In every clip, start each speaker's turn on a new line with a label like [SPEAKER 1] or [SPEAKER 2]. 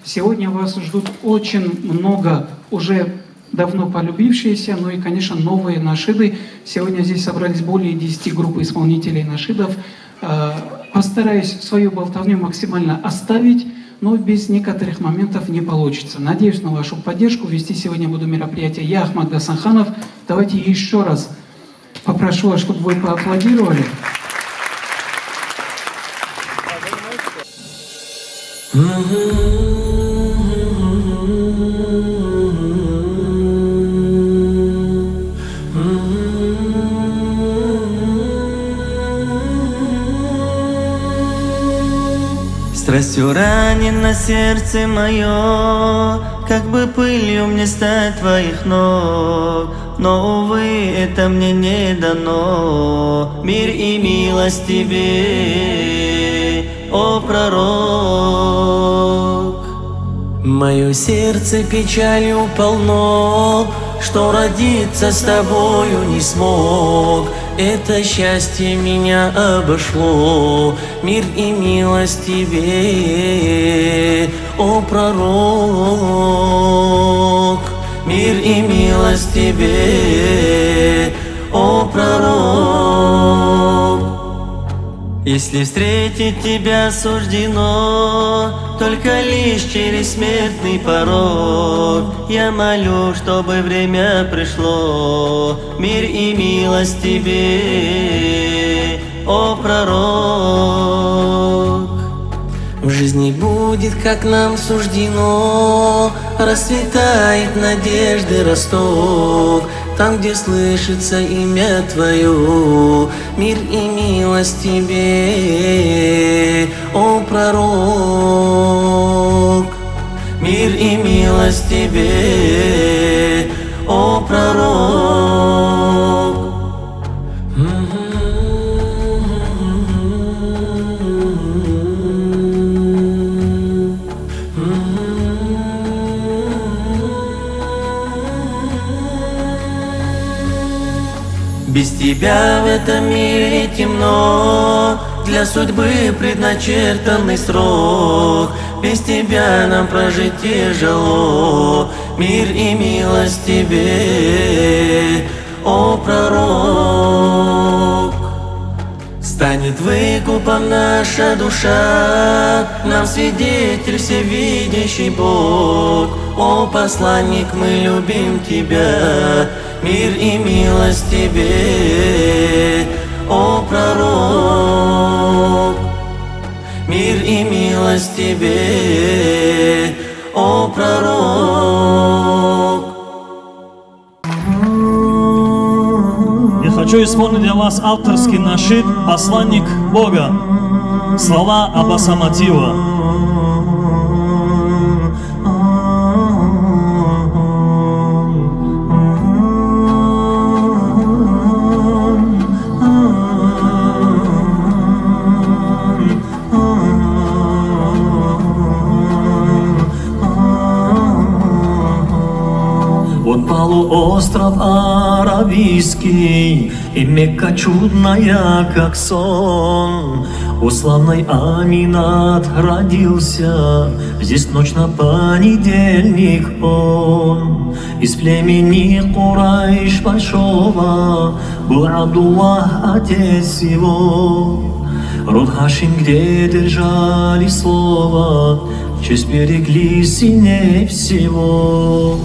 [SPEAKER 1] Сегодня вас ждут очень много уже давно полюбившиеся, ну и, конечно, новые нашиды. Сегодня здесь собрались более 10 групп исполнителей нашидов. Постараюсь свою болтовню максимально оставить, но без некоторых моментов не получится. Надеюсь на вашу поддержку. Вести сегодня буду мероприятие я, Ахмад Гасанханов. Давайте еще раз попрошу вас, чтобы вы поаплодировали.
[SPEAKER 2] Страстью ранено сердце мое, как бы пылью мне стать твоих ног. Но, увы, это мне не дано. Мир и милость тебе, о пророк. Мое сердце печалью полно, что родиться с тобою не смог. Это счастье меня обошло. Мир и милость тебе, о пророк. Мир и милость тебе, о пророк. Если встретить тебя суждено только лишь через смертный порог, я молю, чтобы время пришло. Мир и милость тебе, о пророк. В жизни будет, как нам суждено, расцветает надежды росток. Там, где слышится имя твое, мир и милость тебе, о пророк. Мир и милость тебе, о пророк. Без тебя в этом мире темно, для судьбы предначертанный срок. Без тебя нам прожить тяжело. Мир и милость тебе, о пророк. Станет выкупом наша душа, нам свидетель всевидящий Бог. О посланник, мы любим тебя. Мир и милость тебе, о пророк. Мир и милость тебе, о пророк.
[SPEAKER 3] Я хочу исполнить для вас авторский нашид «Посланник Бога». Слова Аббаса Матиева.
[SPEAKER 4] Вот полуостров аравийский, и Мекка чудная, как сон. У славной Аминат родился, здесь ночь на понедельник он. Из племени Курайш большого был Абдуллах, отец его. Род Хашим, где держали слово, честь берегли сильней всего.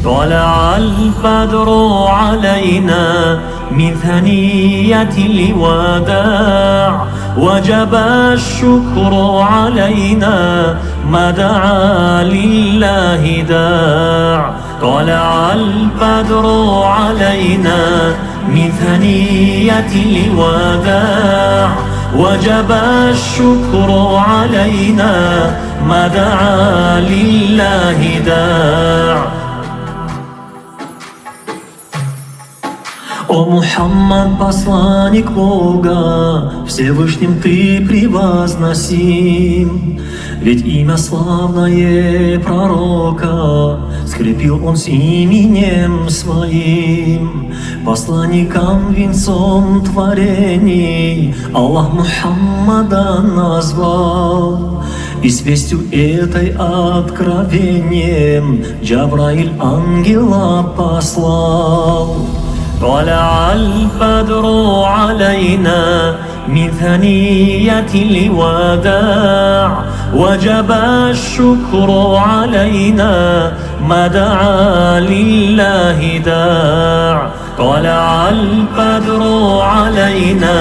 [SPEAKER 4] طلع البدر علينا من ثنية الوداع وجب الشكر علينا ما دعا لله داع. طلع البدر علينا من ثنية الوداع وجب الشكر علينا ما دعا لله داع. О Мухаммад, посланник Бога, Всевышним ты превозносим. Ведь имя славное пророка скрепил он с именем своим. Посланником венцом творений Аллах Мухаммада назвал. И с вестью этой откровением Джабраиль ангела послал. طلع البدر علينا من ثنية الوداع وجب الشكر علينا ما دعا لله داع. طلع البدر علينا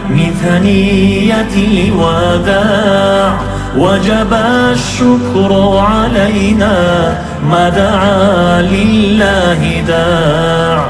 [SPEAKER 4] من ثنية الوداع وجب الشكر علينا ما دعا لله داع.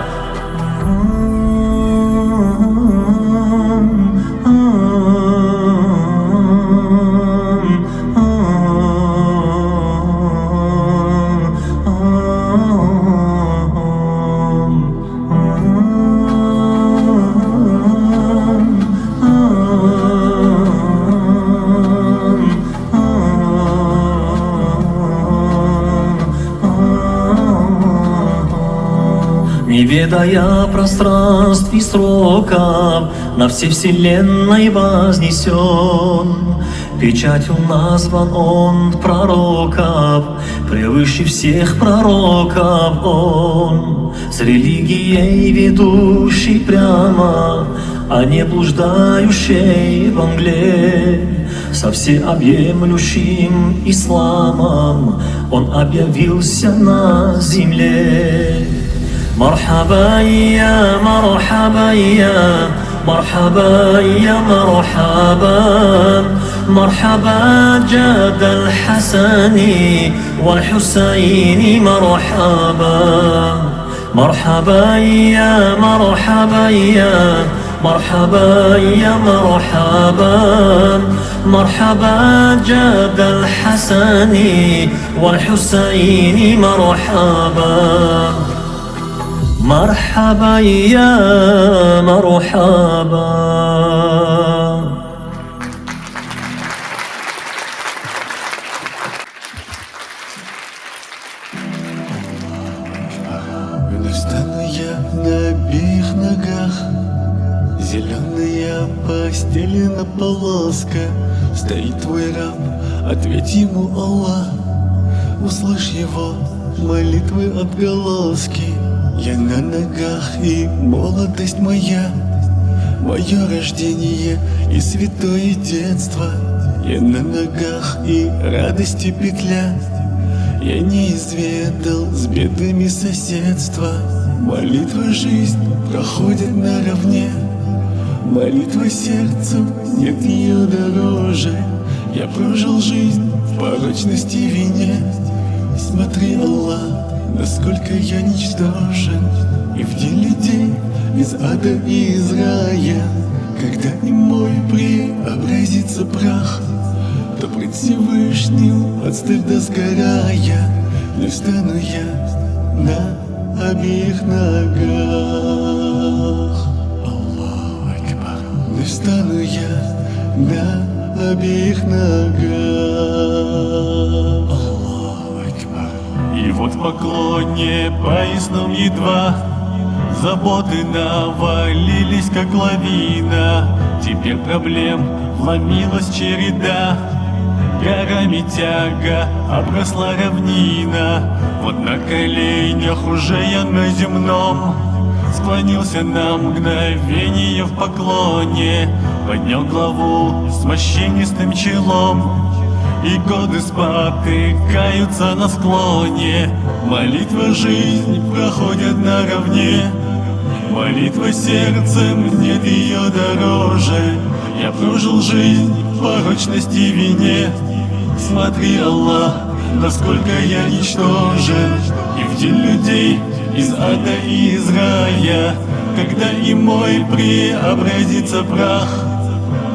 [SPEAKER 4] Не ведая пространств и сроков, на всей вселенной вознесен. Печатью назван он пророков, превыше всех пророков он. С религией ведущий прямо, а не блуждающей во мгле. Со всеобъемлющим исламом он объявился на земле. مرحبا يا مرحبا يا مرحبا يا مرحبا مرحبا جاد الحسن والحسين مرحبا مرحبا يا مرحبا يا مرحبا يا مرحبا مرحبا جاد الحسن والحسين مرحبا مرحبا يا مرحبا.
[SPEAKER 5] Вновь встану я на обеих ногах, зеленая постелена полоска. Стоит твой раб, ответь ему, Аллах, услышь его молитвы отголоски. Я на ногах, и молодость моя, мое рождение и святое детство. Я на ногах, и радости петля, я не изведал с бедами соседства. Молитва жизнь проходит наравне, молитва сердцем нет ее дороже. Я прожил жизнь в порочности и вине. Смотри, Аллах, насколько я ничтожен. И в день людей из ада и из рая, когда и мой преобразится прах, то пред Всевышним от стыда сгорая, вновь встану я на обеих ногах. Аллаху Акбар. Вновь встану я на обеих ногах. И вот в поклоне поясном едва заботы навалились, как лавина. Теперь проблем вломилась череда, горами тяга обросла равнина. Вот на коленях уже я на земном склонился на мгновение в поклоне, поднял главу с морщинистым челом, и годы спотыкаются на склоне. Молитва жизнь проходит наравне, молитва сердцем нет ее дороже. Я прожил жизнь в порочности и вине. Смотри, Аллах, насколько я ничтожен. И в день людей из ада и из рая, когда и мой преобразится прах,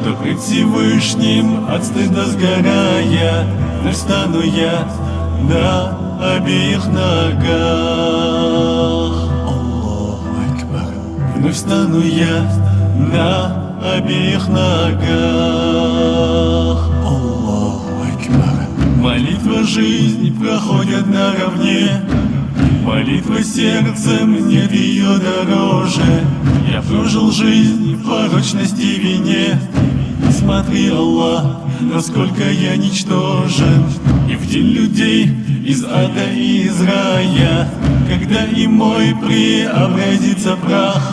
[SPEAKER 5] то пред Всевышним от стыда сгорая, вновь встану я на обеих ногах. Аллаху Акбар. Вновь встану я на обеих ногах. Аллаху Акбар. Молитва жизнь проходит наравне, молитва сердцем нет ее дороже. Я прожил жизнь в порочности и вине. Смотри, Аллах, насколько я ничтожен. И в день людей из ада и из рая, когда и мой преобразится прах,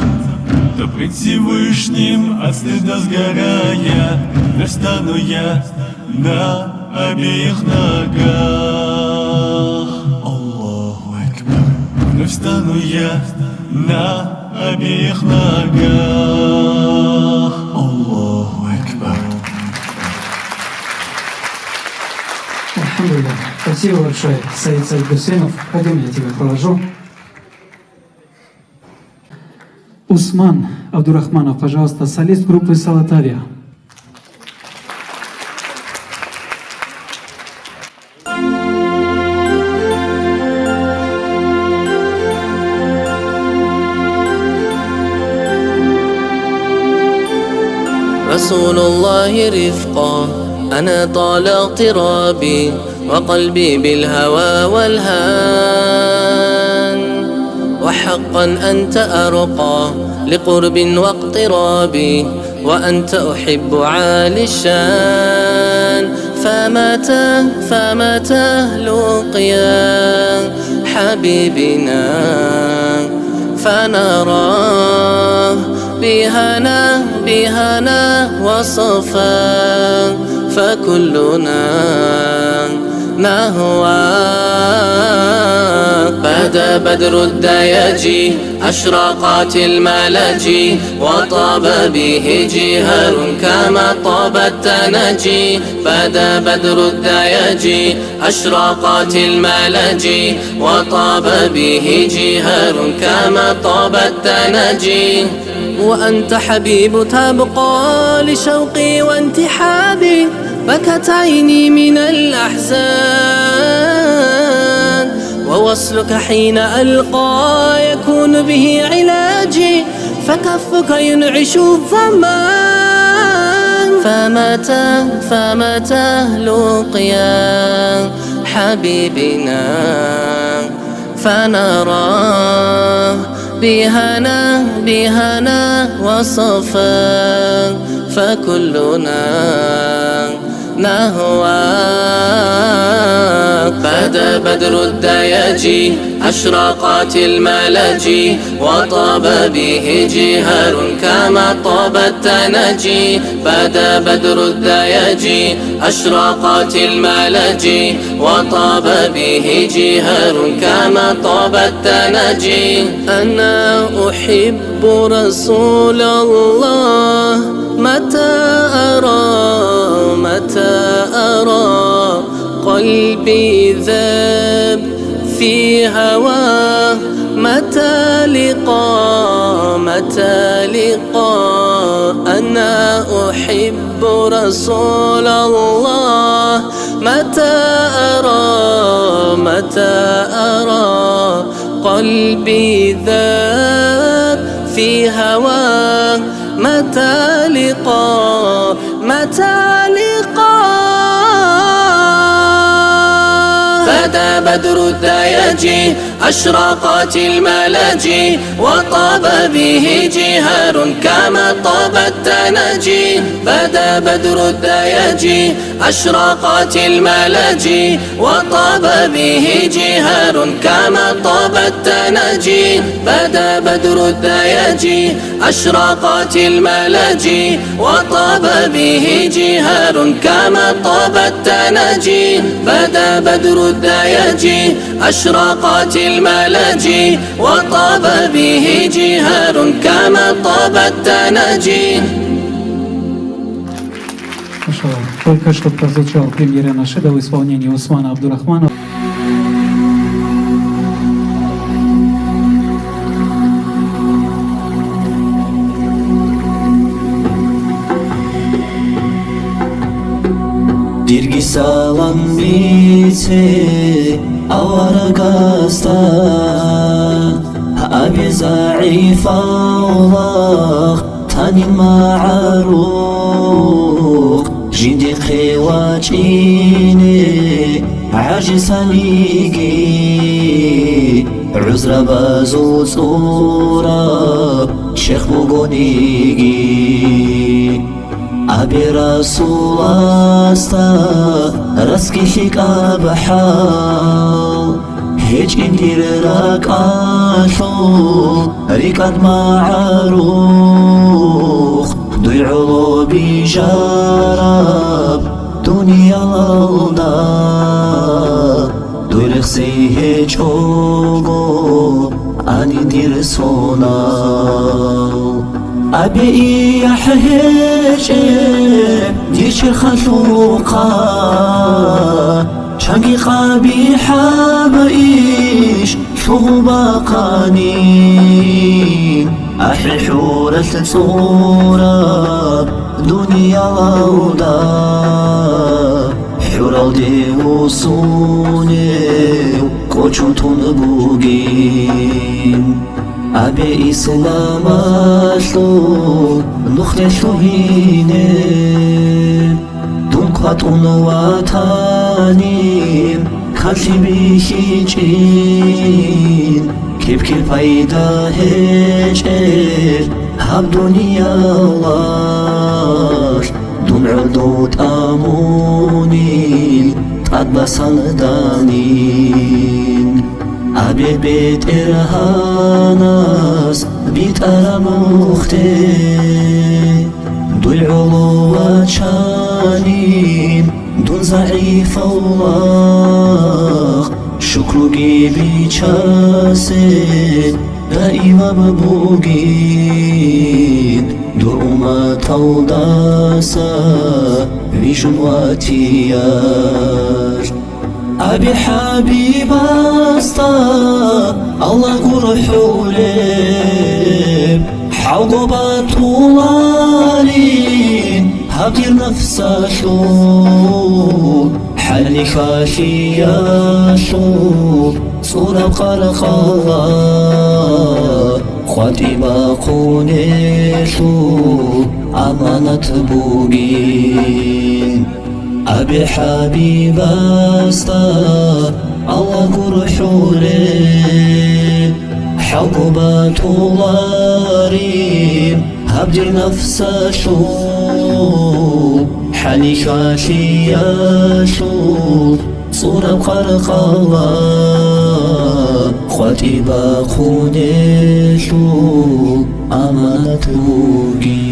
[SPEAKER 5] то пред Всевышним от стыда сгорая, вновь стану я на обеих ногах. Аллаху Акбар. Вновь стану я на обеих ногах. Аллаху Акбар.
[SPEAKER 1] Алхамдулилля. Спасибо большое, Саид Гусейнов. Пойдем, я тебя провожу. Усман Абдурахманов, пожалуйста, солист группы «Салатавия».
[SPEAKER 2] رسول الله رفقا أنا طال اغترابي وقلبي بالهوى والهان وحقا أنت أرقى لقرب واقتراب وأنت أحب عالي الشان فمتى لقيا حبيبنا فنراه بهنا وصفا فكلنا نهواك بدا بدر الدياجي أشرقت الملاجي وطاب به جهار كما طاب التناجي بدا بدر الدياجي أشرقت الملاجي وطاب به جهار كما طاب التناجي وأنت حبيب تبقى لشوقي وانتحابي بكت عيني من الأحزان ووصلك حين ألقى يكون به علاجي فكفك ينعش الظمان فمتى لقيا حبيبنا فنراه بهنا وصفا فكلنا نهواك بدا بدر الدياجي أشرقت الملاجي وطاب به جهار كما طاب التناجي بدا بدر الدياجي أشرقت الملاجي وطاب به جهار كما طاب التناجي أنا أحب رسول الله متى أرى قلبي ذاب في هواه متى لقى أنا أحب رسول الله متى أرى قلبي ذاب في هواه متى لقى بدا بدر الدياجي أشرقت الملاجي وطاب به جهار كما طاب التناجي بدا بدر الدياجي أشرقت الملاجي وطاب به جهار كما طاب التناجي بدا بدر الدياجي أشرقت الملاجي وطاب به جهار كما طاب التناجي بدا بدر الدياجي أشرقت الملاجي وطاب به جهار كما طاب التناجي.
[SPEAKER 1] Только что прозвучал премьера нашида в исполнении Усмана Абдурахманова.
[SPEAKER 4] Dirgi salam bize avaragasta Abi za'if Allah tani ma'aruk Jindi khiwachini ajisanigi Uzra bazu tsura Sheikh bugonigi أبي رسول الله رزقك أبحال هيج اندير راك أشو ريكاد معروخ ضيعو بجرب دنيا الأوضاع دورخسي هيج أوغو أني دير صنال أبي يحهيج ديش خلوقا شاقي خابي حبايش شو باقانين أحي حورة صورة دنيا ودا حورة دي وصوني قوشو تنبوغين أبي إسلام أشلو نخلي شوهيني دنقاتون وطانين خلشي بيشيجين كيف فايدة هجر هب دنيا الله دمع دوت أموني تقبسان دانين أبي بيت إرهاناس بيت أرموختي ضيعو وشانين دون ضعيف الله شكرو جيبي شاسد دائما ببوغين دوما توداسا بيشن واتيار أبي حبيب أستا الله قرحو لب حوقبة طولالين هبدير نفسه شو حالي خاشي يشوف صورة قرقا خواتي باقوني شو أمانة بوغين أبي حبيب أستا الله قرحو لي حقبة طولارين هبدي نفسه شو حالي خاشي يشوف صورة قرقا خواتي باقوني شو أمانة بوغين.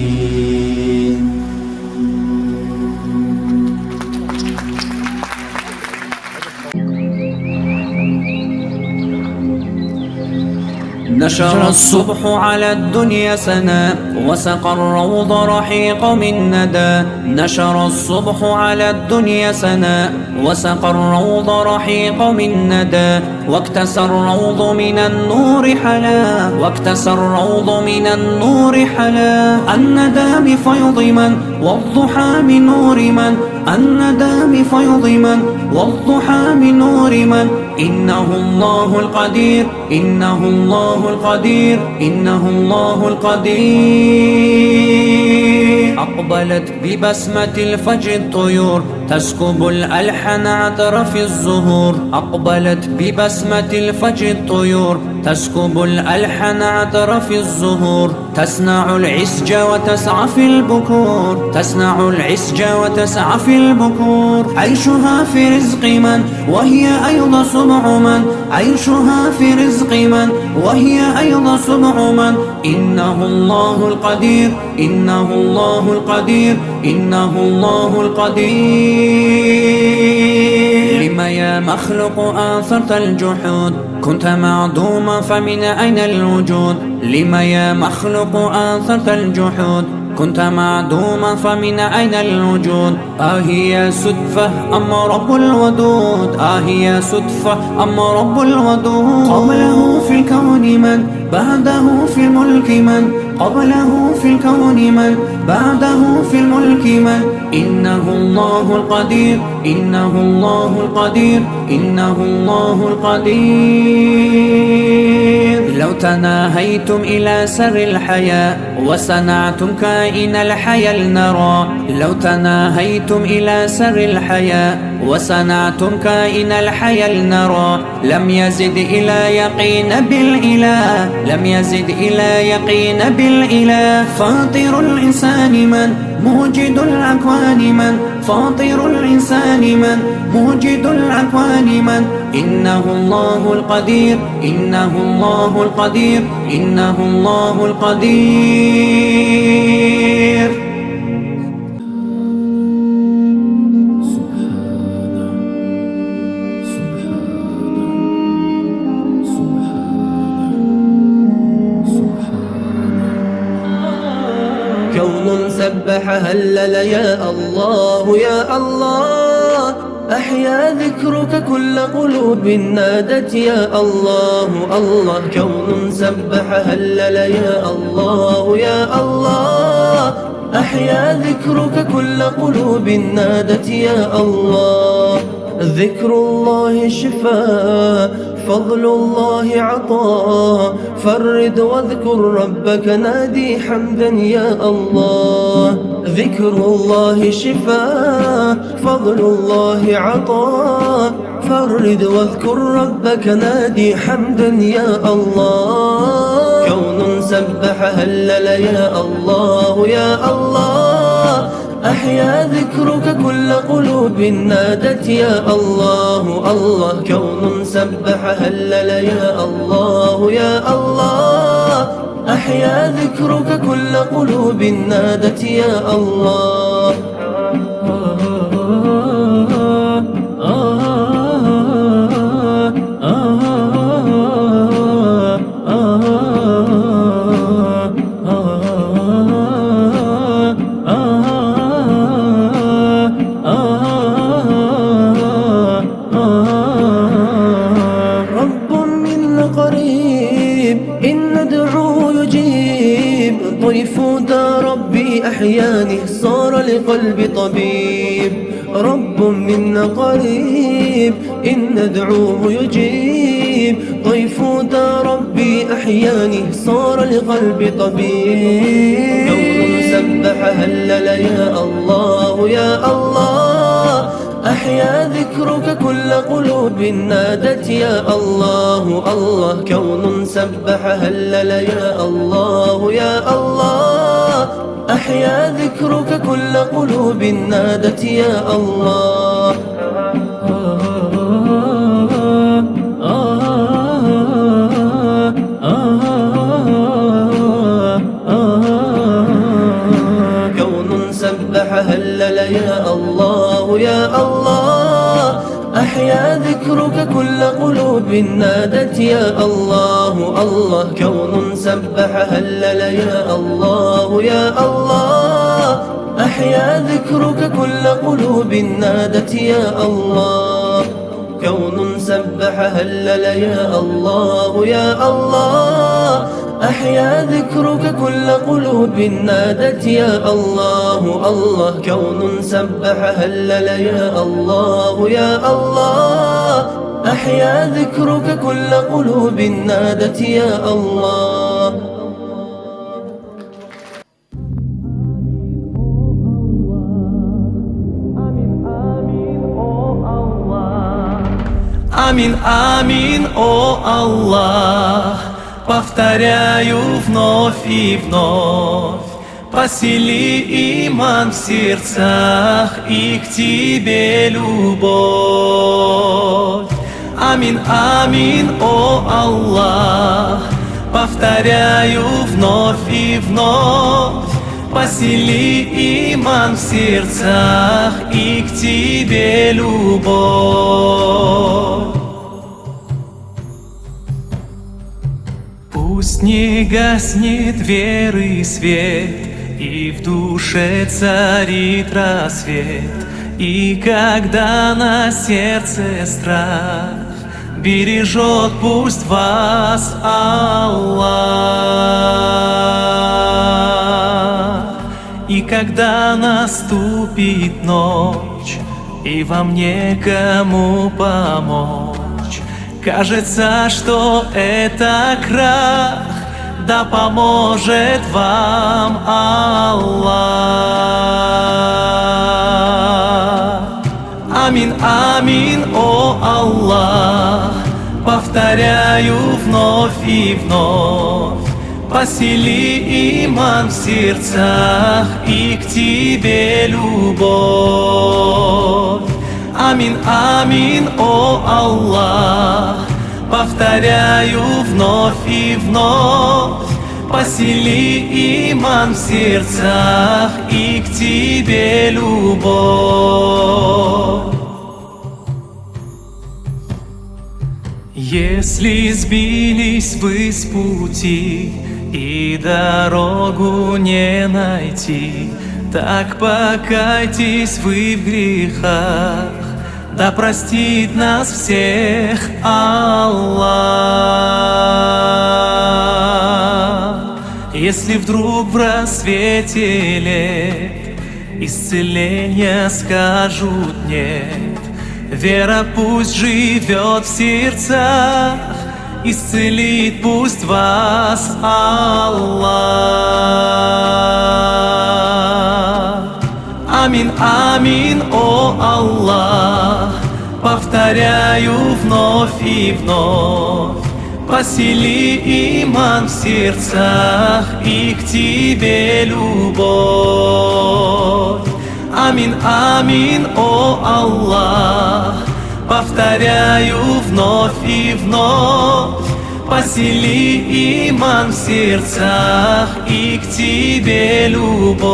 [SPEAKER 2] نشر الصبح على الدنيا سنا وسقى الروض رحيق من ندى نشر الصبح على الدنيا سنا وسقى الروض رحيق من ندى واكتسى الروض من النور حلا واكتسى الروض من النور حلا الندى بفيض من والضحى من نور من الندى بفيض من والضحى من نور من إنه الله القدير إنه الله القدير إنه الله القدير أقبلت ببسمة الفجر الطيور تسكب الألحن عطر في الزهور أقبلت ببسمة الفجر الطيور تسكب الألحن عطر في الزهور تصنع العسج وتسعى في البكور تصنع العسج وتسعى في البكور عيشها في رزق من وهي أيضا سبع من عيشها في رزق من وهي أيضا سبع من إنه الله القدير إنه الله القدير إنه الله القدير لما يا مخلوق آثرت الجحود كنت معدوما فمن أين الوجود لما يا مخلوق آثرت الجحود كنت معدوما فمن أين الوجود هي صدفة أم رب الودود هي صدفة أم رب الودود قبله في الكون من بعده في الملك من قبله في الكون من بعده في الملك من إنه الله القدير إنه الله القدير إنه الله القدير لو تناهيتم إلى سر الحياة وصنعتم كائن الحياة لنرى لو تناهيتم إلى سر الحياة وصنعتم كائن الحياة لنرى لم يزد إلى يقين بالإله لم يزد إلى يقين بالإله فاطر الإنسان من موجد الأكوان من فاطر الإنسان من موجد الأكوان من إنه الله القدير إنه الله القدير إنه الله القدير.
[SPEAKER 4] كون سبح هلل يا الله يا الله، أحيا ذكرك كل قلوب نادت يا الله الله. كون سبح هلل يا الله يا الله، أحيا ذكرك كل قلوب نادت يا الله. ذكر الله شفاء فضل الله عطاء، فرد واذكر ربك نادي حمدا يا الله. ذكر الله شفاء فضل الله عطاء، فرد واذكر ربك نادي حمدا يا الله. كون سبح هلل يا الله يا الله، أحيا ذكرك كل قلوب نادت يا الله الله. كون سبح هلل يا الله يا الله، أحيا ذكرك كل قلوب نادت يا الله. ضيف دا ربي أحياني صار لقلبي طبيب. رب منا قريب إن ندعوه يجيب. ضيف دا ربي أحياني صار لقلبي طبيب. كون سبح هلل يا الله يا الله، أحيا ذكرك كل قلوب نادت يا الله الله. كون سبح هلل يا الله يا الله، أحيا ذكرك كل قلوب نادت يا الله. كون سبح هلل يا الله يا الله، أحيا ذكرك كل قلوب نادت يا الله الله. كون سبح هلل يا الله يا الله، أحيا ذكرك كل قلوب نادت يا الله. كون سبح هلل يا الله يا الله، أحيا ذكرك كل قلوب نادت يا الله الله. كون سبح هلل يا الله يا الله، أحيا ذكرك كل قلوب نادت يا الله.
[SPEAKER 5] Амин, амин, о Аллах, повторяю вновь и вновь. Посели иман в сердцах и к Тебе любовь. Амин, амин, о Аллах, повторяю вновь и вновь. Посели иман в сердцах и к Тебе любовь. Пусть не гаснет веры свет, и в душе царит рассвет. И когда на сердце страх, бережет пусть вас Аллах. И когда наступит ночь, и вам некому помочь, кажется, что это крах, да поможет вам Аллах. Амин, амин, о Аллах, повторяю вновь и вновь.
[SPEAKER 4] посели иман в сердцах и к Тебе любовь. Амин, амин, о Аллах, повторяю вновь и вновь, посели иман в сердцах и к Тебе любовь. Если сбились вы с пути и дорогу не найти, так покайтесь вы в грехах, да простит нас всех Аллах. Если вдруг в рассвете лет исцеления скажут нет, вера пусть живет в сердцах, исцелит пусть вас Аллах. Амин, амин, о Аллах, повторяю вновь и вновь, посели иман в сердцах и к Тебе любовь. Амин, амин, о Аллах, повторяю вновь и вновь, посели иман в сердцах и к Тебе любовь.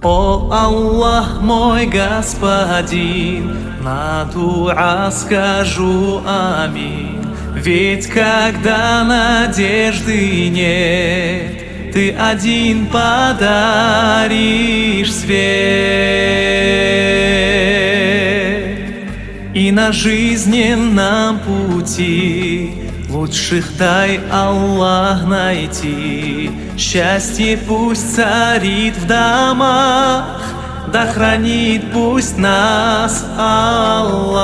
[SPEAKER 4] О Аллах, мой Господин, на дуа скажу аминь. Ведь когда надежды нет, Ты один подаришь свет. И на жизненном пути лучших дай Аллах найти. Счастье пусть царит в домах, да хранит пусть нас Аллах.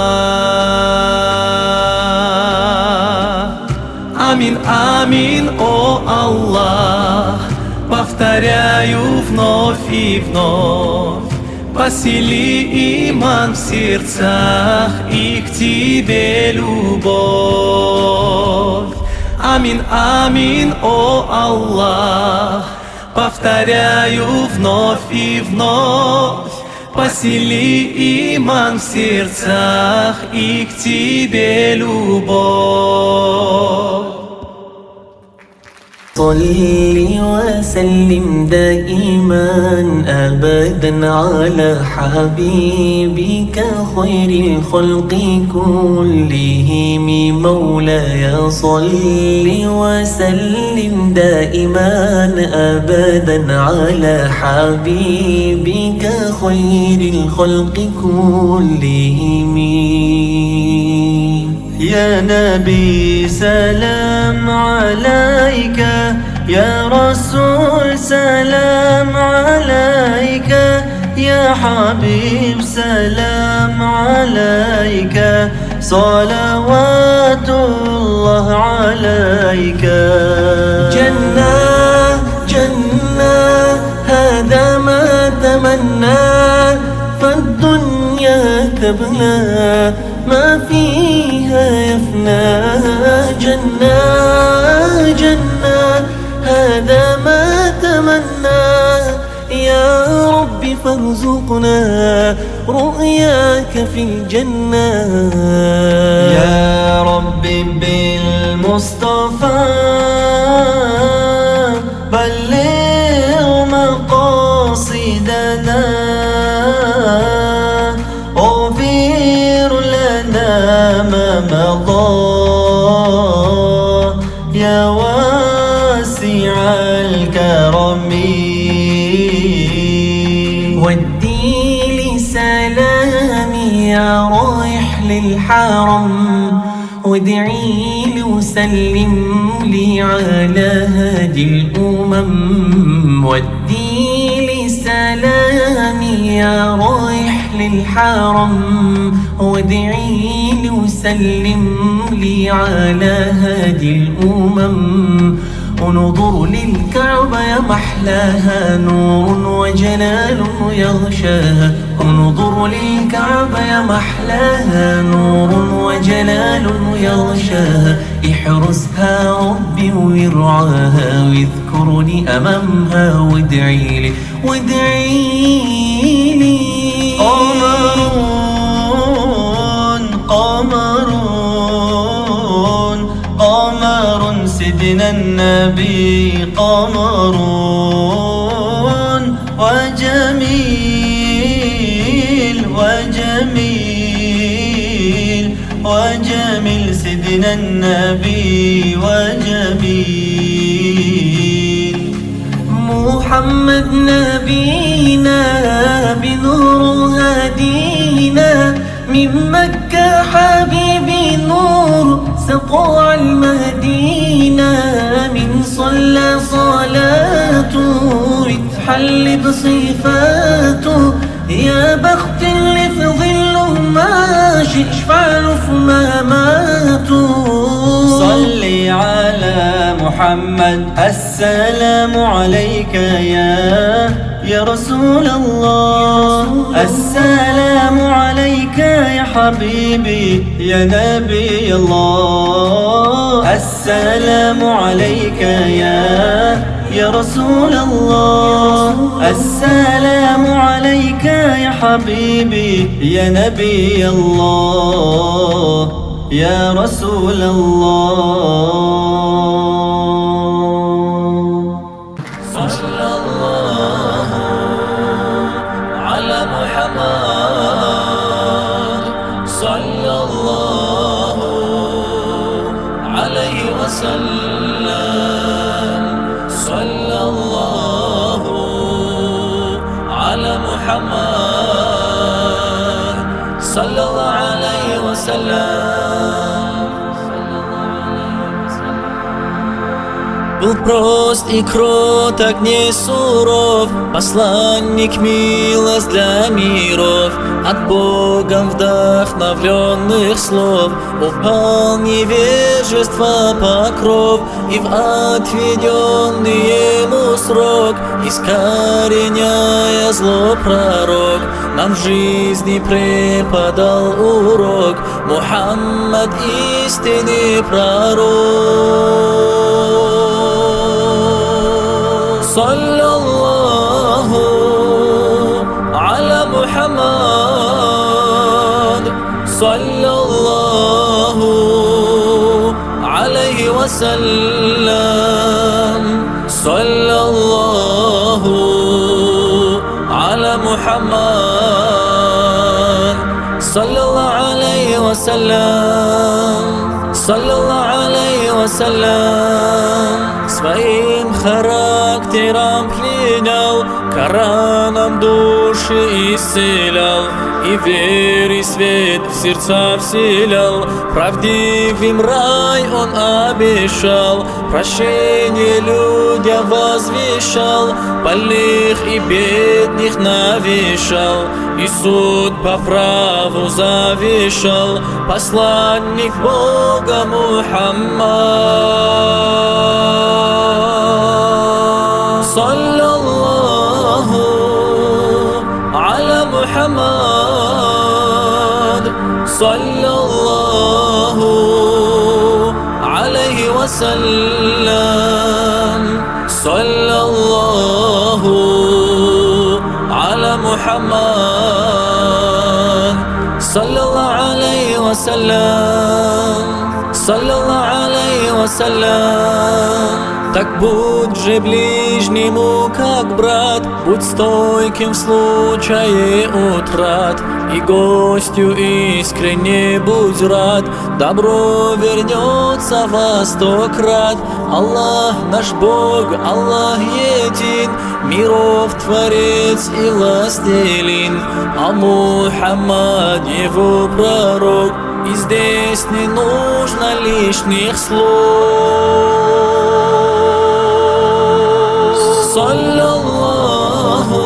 [SPEAKER 4] Амин, амин, о Аллах, повторяю вновь и вновь, посели иман в сердцах и к Тебе любовь. Амин, амин, о Аллах, повторяю вновь и вновь, посели иман в сердцах и к Тебе любовь.
[SPEAKER 6] صل وسلم دائما أبدا على حبيبك خير الخلق كلهم مولاي صل وسلم دائما أبدا على حبيبك خير الخلق كلهم. يا نبي سلام عليك، يا رسول سلام عليك، يا حبيب سلام عليك، صلوات الله عليك. جنة جنة هذا ما تمنى، فالدنيا تبلى ما فيها يفنى. جنة جنة هذا ما تمنى، يا رب فارزقنا رؤياك في الجنة. يا رب بالمصطفى بلغ مقاصدنا، اغفر لنا ما مضى يا واسع الكرم. ودي لي سلامي يا رايح للحرم، وادعي لي وسلم لي على هادي الأمم. ودي لي سلامي يا رايح للحرم، وادعي لي وسلم لي على هادي الأمم. ونظر للكعبة يا محلاها، نور وجلال يغشاها. ونظر للكعبة يا محلاها، نور وجلال يغشاها، احرسها ربي ويرعاها، واذكرني أمامها وادعيلي وادعيلي. قمر سيدنا النبي، قمر وجميل سيدنا النبي وجميل. محمد نبينا بنور هدينا، من مكة حبيبي نور سطوع المدينة، من صلى صلاته يتحل بصفاته، يا بخت اللي في ظله ماشي اشفعله في مماته.
[SPEAKER 7] صلي على محمد، السلام عليك يا رسول الله، السلام عليك يا حبيبي يا نبي الله، السلام عليك يا رسول الله، السلام عليك يا حبيبي يا نبي الله يا رسول الله.
[SPEAKER 2] صلى الله على محمد، صلى الله عليه وسلم، صلى الله على محمد، صلى الله عليه وسلم. Был прост и кроток, не суров, посланник милость для миров. От Бога вдохновленных слов упал невежество покров, и в отведенный ему срок, искореняя зло пророк, нам в жизни преподал урок. Мухаммад истинный пророк. Саллаллаху аля Мухаммад, саллаллаху алейхи вассалям, саллаллаху аля Мухаммад, саллаллаху алейхи вассалям, саллаллаху алейхи вассалям. Своим характером пленял, Кораном души исцелял, и верой свет в сердца вселял. Правдивым рай он обещал, прощение людям возвещал, больных и бедных навещал, и суд по праву завещал. Посланник Бога Мухаммад, саллаллаху аля Мухаммад, саллаллаху алейхи вассалям, саллаллаху аля Мухаммад, саллаллаху алейхи вассалям, саллаллаху алейхи вассалям. Так будь же ближнему как брат, будь стойким в случае утрат, и гостю искренне будь рад. Добро вернется во 100 крат. Аллах наш Бог, Аллах един, миров Творец и властелин, а Мухаммад его пророк, и здесь не нужно лишних слов. Саллаллаху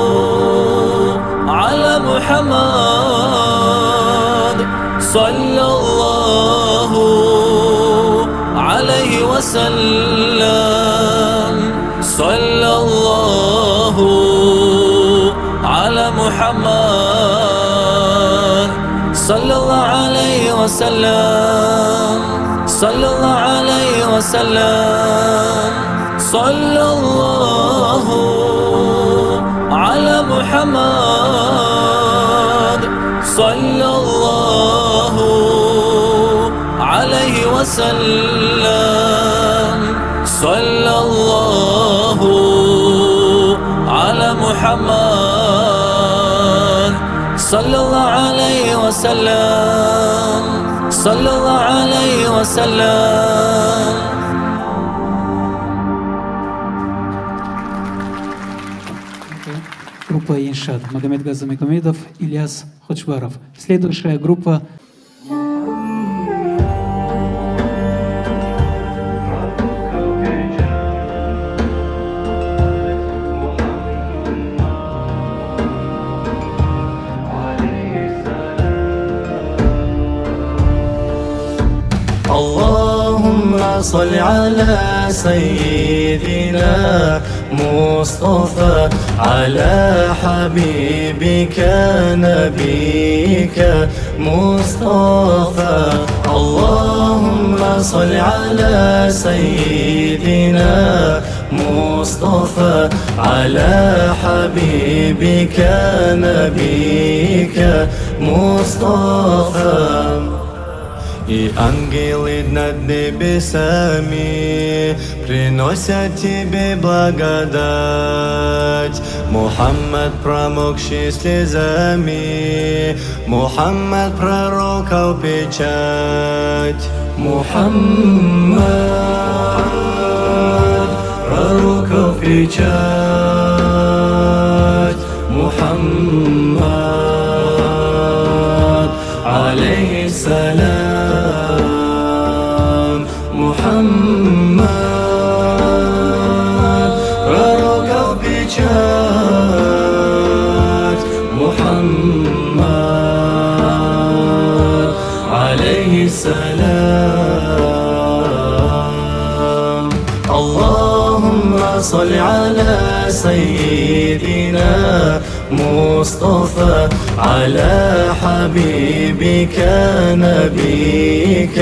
[SPEAKER 2] аля Мухаммад, саллаллаху алейхи вассалям, саллаллаху аля Мухаммад, саллаллаху алейхи вассалям. وسلم صلى الله عليه وسلم صلى الله على محمد صلى الله عليه وسلم صلى الله على محمد صلى الله عليه وسلم صلى الله عليه وسلم.
[SPEAKER 1] Группа Иншад. Магомед Газамагомедов, Ильяс Хочваров. Следующая группа.
[SPEAKER 7] اللهم صل على سيدنا مصطفى على حبيبك نبيك مصطفى. اللهم صل على سيدنا مصطفى على حبيبك نبيك مصطفى. И ангелы над небесами приносят тебе благодать. Мухаммад, промокший слезами, Мухаммад, пророков печать. Мухаммад, пророков печать. Мухаммад, алейхиссалям. Мухаммад, пророков печать. Мухаммад, алейхиссалям. Аллахумма салли аля сайидина مصطفى على حبيبك نبيك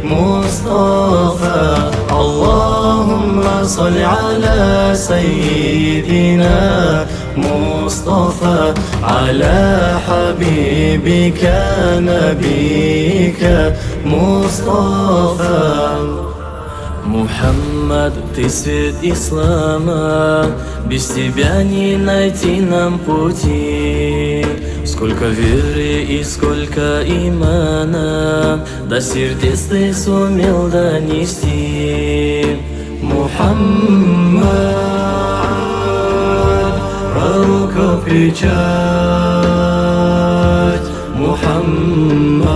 [SPEAKER 7] مصطفى. اللهم صل على سيدنا مصطفى على حبيبك نبيك مصطفى. Мухаммад, ты свет ислама, без тебя не найти нам пути. Сколько веры и сколько имана до сердец ты сумел донести. Мухаммад, пророков печать. Мухаммад,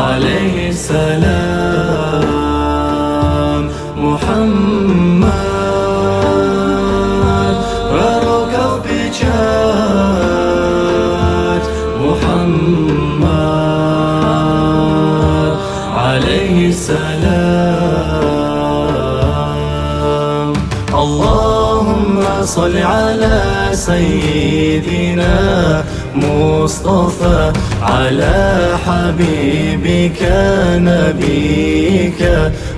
[SPEAKER 7] алейхиссалям. Мухаммад, пророков печать. Мухаммад, алейхиссалям. Аллахумма салли аля сайидина مصطفى على حبيبك نبيك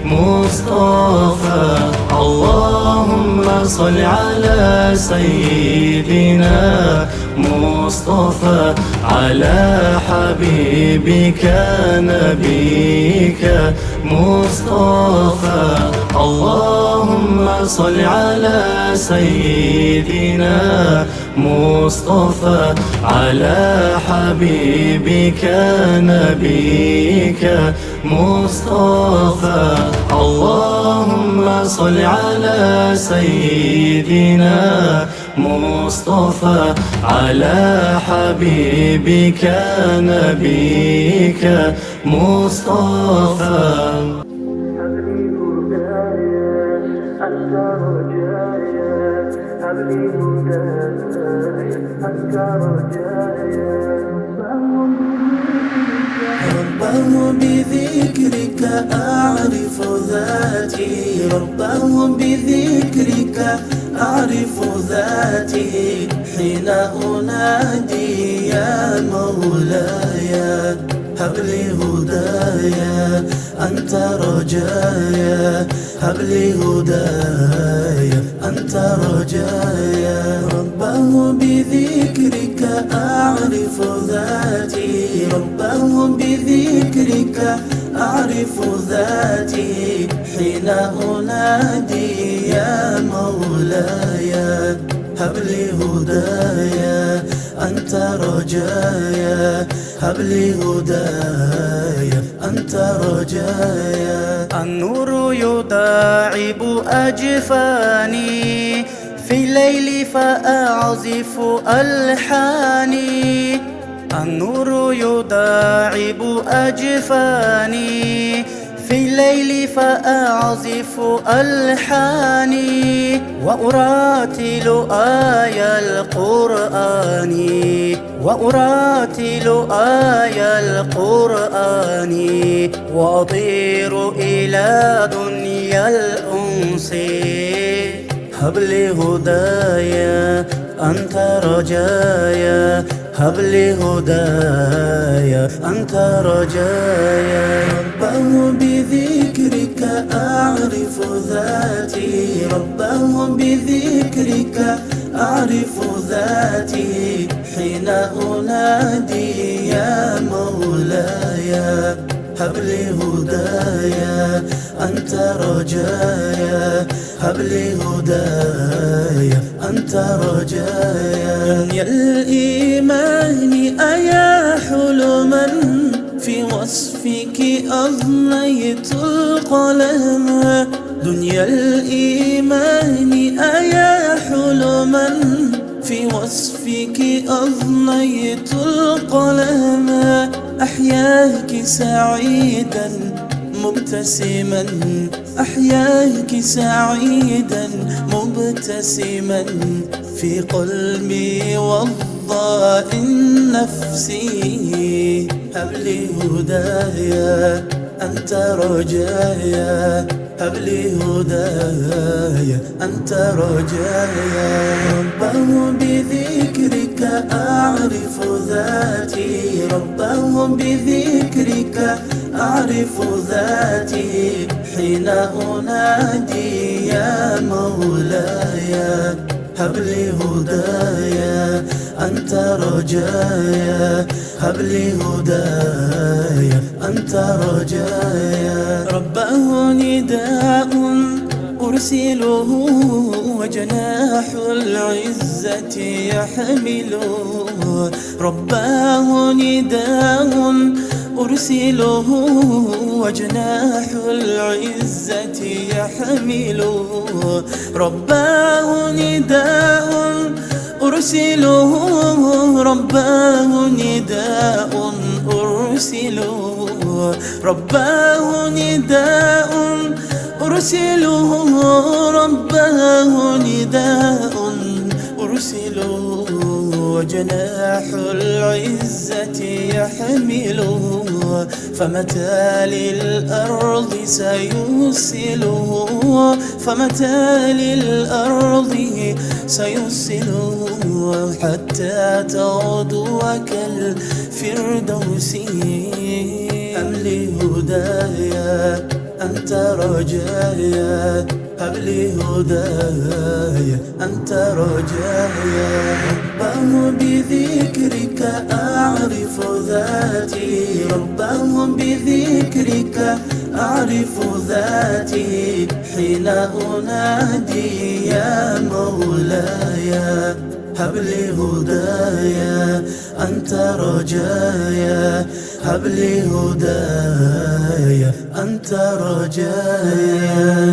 [SPEAKER 7] مصطفى. اللهم صل على سيدنا مصطفى على حبيبك نبيك مصطفى. اللهم صل على سيدنا مصطفى على حبيبك نبيك مصطفى. اللهم صل على سيدنا مصطفى على حبيبك نبيك مصطفى.
[SPEAKER 6] ربه بذكرك أعرف ذاتي، ربه بذكرك أعرف ذاتي، حين أنادي يا مولاي مولاي هب لي هدايا أنت رجايا هب لي هدايا أنت رجايا رباه بذكرك أعرف ذاتي رباه بذكرك أعرف ذاتي حين أنادي يا مولاي هب لي هدايا أنت رجايا هب لي هدايا أنت رجايا
[SPEAKER 8] النور يداعب أجفاني في الليل فأعزف ألحاني النور يداعب أجفاني في الليل فأعزف ألحاني وأراتل آية القرآن وأراتل آية القرآن وأطير إلى دنيا الأنس هب لي هدايا أنت رجايا هب لي هدايا أنت رجايا رباه بذكرك أعرف ذاتي رباه بذكرك أعرف ذاتي حين أنادي يا مولاي هب لي هدايا أنت رجايا هب لي هدايا أنت رجايا دنيا الإيمان أيا حلما في وصفك أضنيت القلم دنيا الإيمان أيا حلما في وصفك أضنيت القلم أحياك سعيدا مبتسما أحياك سعيدا مبتسما في قلبي وضاء نفسي هب لي هدايا أنت رجايا هب لي هدايا أنت رجايا رباه بذكرك أعرف ذاتي رباه بذكرك أعرف ذاتي حين أنادي يا مولاي هب لي هدايا أنت رجايا هب لي هدايا أنت رجايا رباه نداء أرسله وجناح العزة يحمله رباه نداء أرسله وجناح العزة يحمله رباه نداء أرسله رباه نداء أرسله رباه نداء أرسله رباه نداء أرسله وجناح العزة يحمله فمتى للأرض سيوصله فمتى للأرض سيوصله حتى تغدو كالفردوس هب لي هدايا أنت رجايا هب لي هدايا أنت رجايا رباه بذكرك أعرف ذاتي رباه بذكرك أعرف ذاتي حين أنادي يا مولاي هب لي هدايا أنت رجايا هب لي هدايا أنت رجايا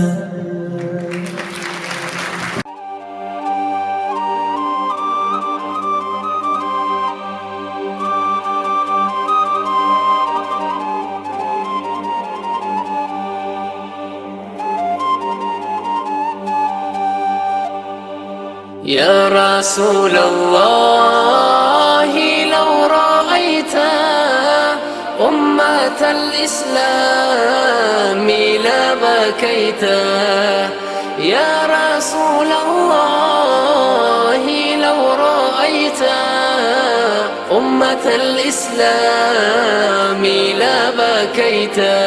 [SPEAKER 2] يا رسول الله لو رأيت أمة الإسلام لبكيت يا رسول الله لو رأيت أمة الإسلام لا بكيتا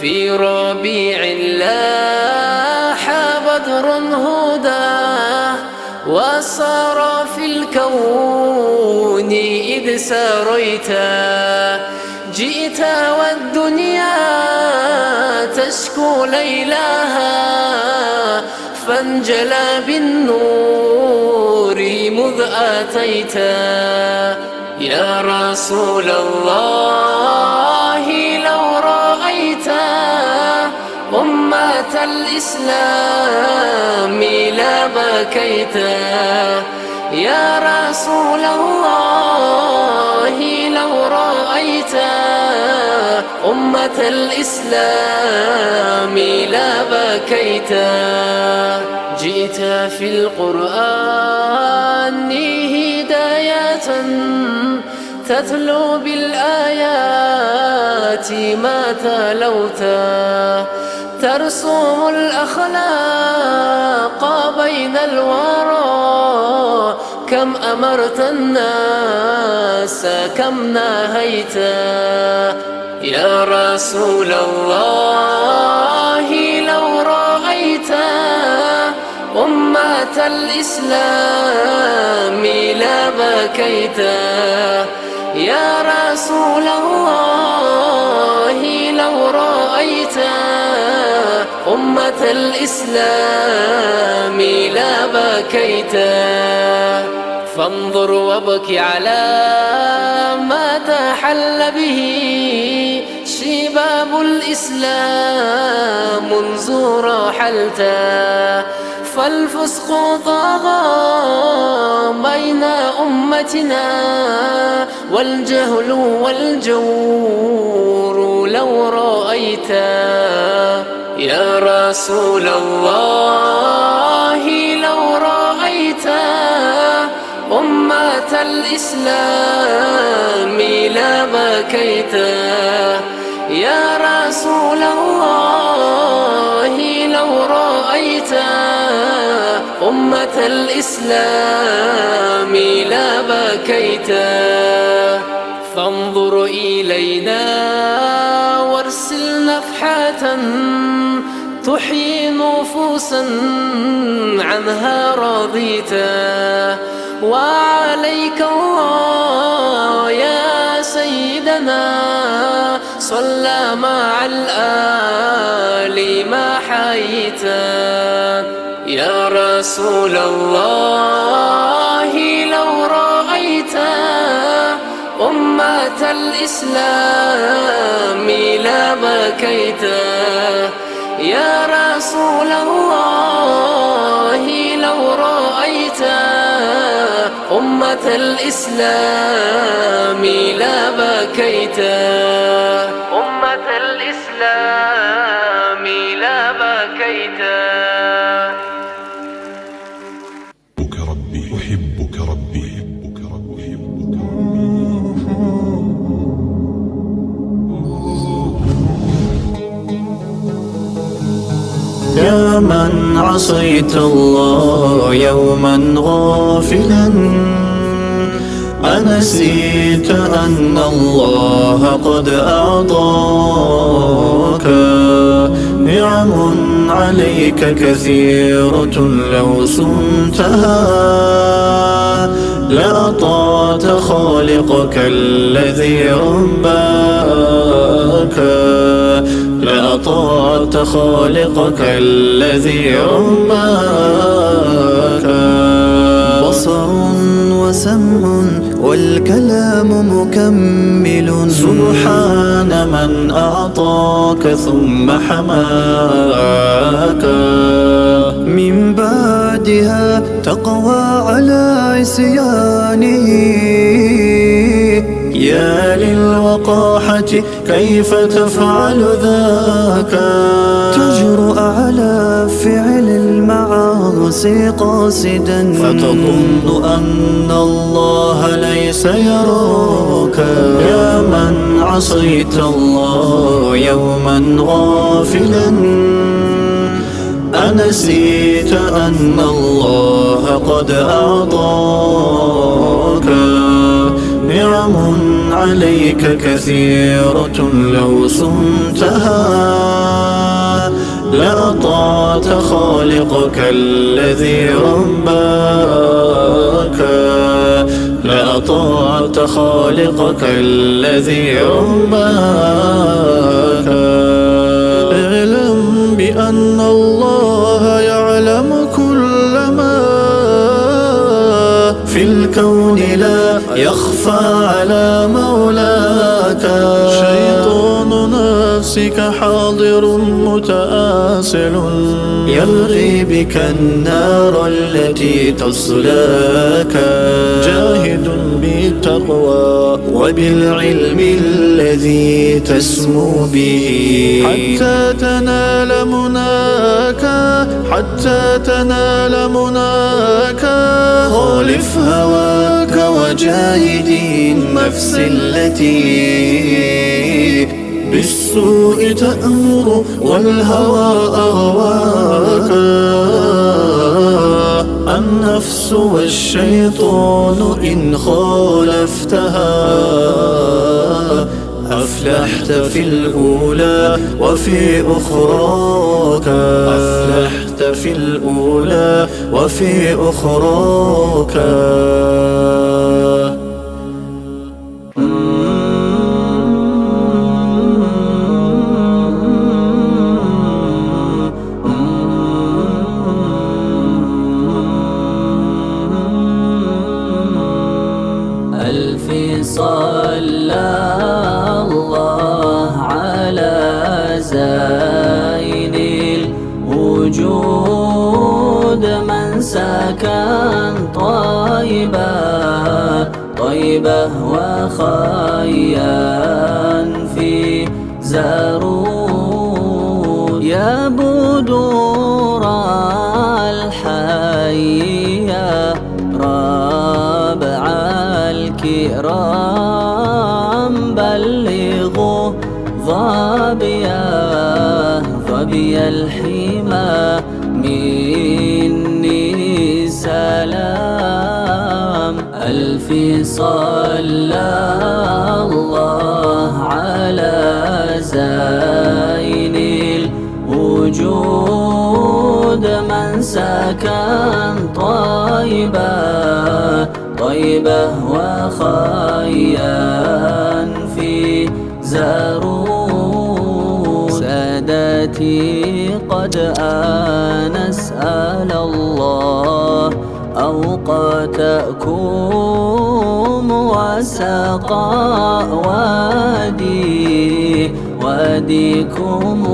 [SPEAKER 2] في ربيع لاح بدر هداه وصار في الكون إذ ساريتا جئت والدنيا تشكو ليلها فانجلى بالنور مذ آتيتا يا رسول الله لو رأيت أمة الإسلام لا بكيتا يا رسول الله لو رأيت أمة الإسلام لا بكيتا جئت في القرآن هداية تتلو بالآيات ما تلوتا ترسم الأخلاق بين الورى كم أمرت الناس كم نهيتا يا رسول الله لو رأيت أمة الإسلام لا بكيتا يا رسول الله لو رأيت أمة الإسلام لا بكيتا فانظر وابك على ما تحل به شباب الإسلام منذ رحلتا فالفسق طغى بين أمتنا والجهل والجور لو رأيتا يا رسول الله لو رأيت أمة الإسلام لا بكيتا يا رسول الله لو رأيت أمة الإسلام لا بكيتا فانظر إلينا وارسل نفحة تحيي نفوسا عنها رضيتا وعليك الله يا سيدنا صلى مع الآل ما حييتا يا رسول الله لو رأيت أمة الإسلام لا بكيتا يا رسول الله لو رأيت أمة الإسلام لا بكيتا أمة الإسلام لا بكيتا
[SPEAKER 5] أحبك ربي أحبك ربي أحبك ربي أحبك
[SPEAKER 7] يا من عصيت الله يوما غافلا أنسيت أن الله قد أعطاك نعم عليك كثيرة لو صمتها لأطعت خالقك الذي رباك لأطعت خالقك الذي رباك
[SPEAKER 8] بصر وسمع والكلام مكمل
[SPEAKER 7] سبحان من أعطاك ثم حماك
[SPEAKER 8] من بعدها تقوى على عصيانه
[SPEAKER 7] يا للوقاحة كيف تفعل ذاك
[SPEAKER 8] تجرؤ على فعل المعاصي قاصدا
[SPEAKER 7] فتظن أن الله ليس يراك يا من عصيت الله يوما غافلا أنسيت أن الله قد أعطاك نعم عليك كثيرة لو صمتها لأطعت خالقك الذي رباك لأطعت خالقك الذي رباك اعلم بأن الله يعلم كل ما في الكون لا يخفى على مولاك شيطان نفسك حاضر متآصل يلغي بك النار التي تصلاك جاهد بالتقوى وبالعلم الذي تسمو به حتى تنال مناك حتى تنال مناك خالف هواك وجاهد النفس التي بالسوء تأمر والهوى أغواك النفس والشيطان إن خالفتها أفلحت في الأولى وفي أخراك أفلحت في الأولى وفي أخراك
[SPEAKER 2] صلى الله على زين الوجود من سكن طيبة وخيان في زارود يا بدور الحي يا رابع الكرام بلغوا ظبي الحمى مني سلام ألف صلى الله على زين الوجود من سكن طيبة وخيان في زارود سادتي قد نسأل الله أوقاتكم وسقى واديكم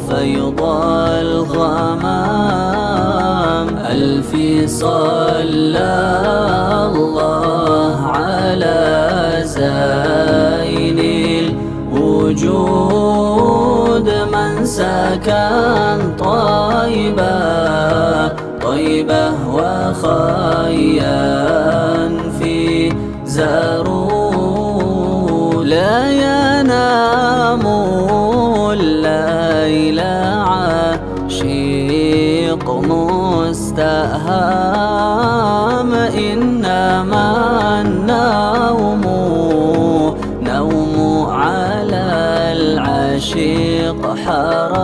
[SPEAKER 2] فيض الغمام ألف صلى الله على زين الوجود من سكن طيبة وخيان في زارود لا ينام الليل عاشق مستهام إنما النوم على العاشق حرام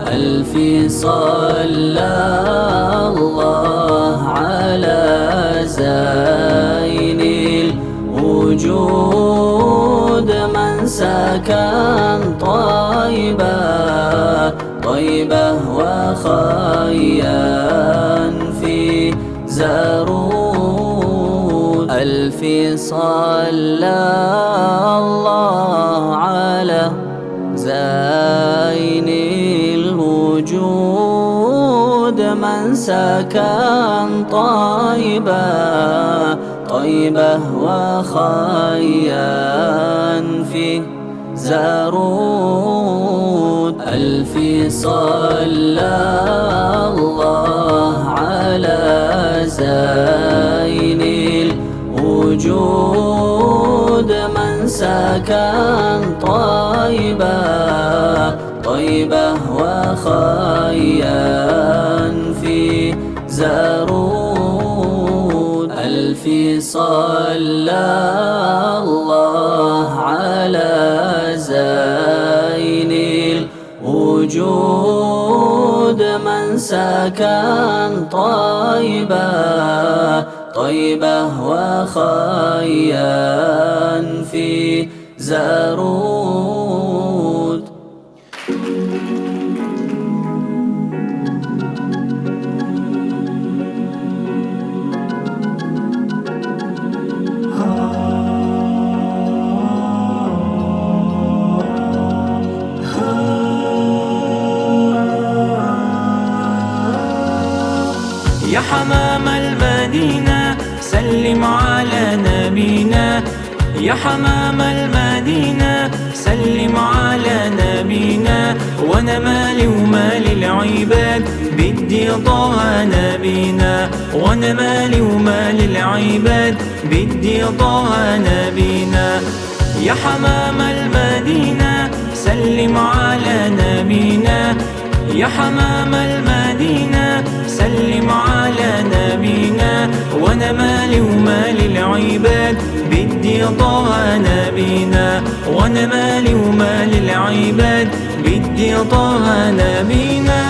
[SPEAKER 2] ألف صلى الله على زين الوجود من سكن طيبة وخيان في زارود ألف صلى الله على زين الوجود من سكن طيبة وخيان في زارود ألف صلى الله على زين الوجود من سكن طيبة وخيان في زارود ألف صلى الله على زين الوجود من سكن طيبة وخيا في زارود.
[SPEAKER 4] يا حمام المدينة سلم على نبينا، يا حمام المدينة سلم على نبينا، وانا مالي ومال العباد بدي طه نبينا، وانا مالي ومال العباد بدي طه نبينا. يا حمام المدينة سلم على نبينا، يا حمام المدينة سلم على نبينا، وانا مالي ومال العباد بدي طه نبينا، وانا مالي ومال العباد بدي طه نبينا.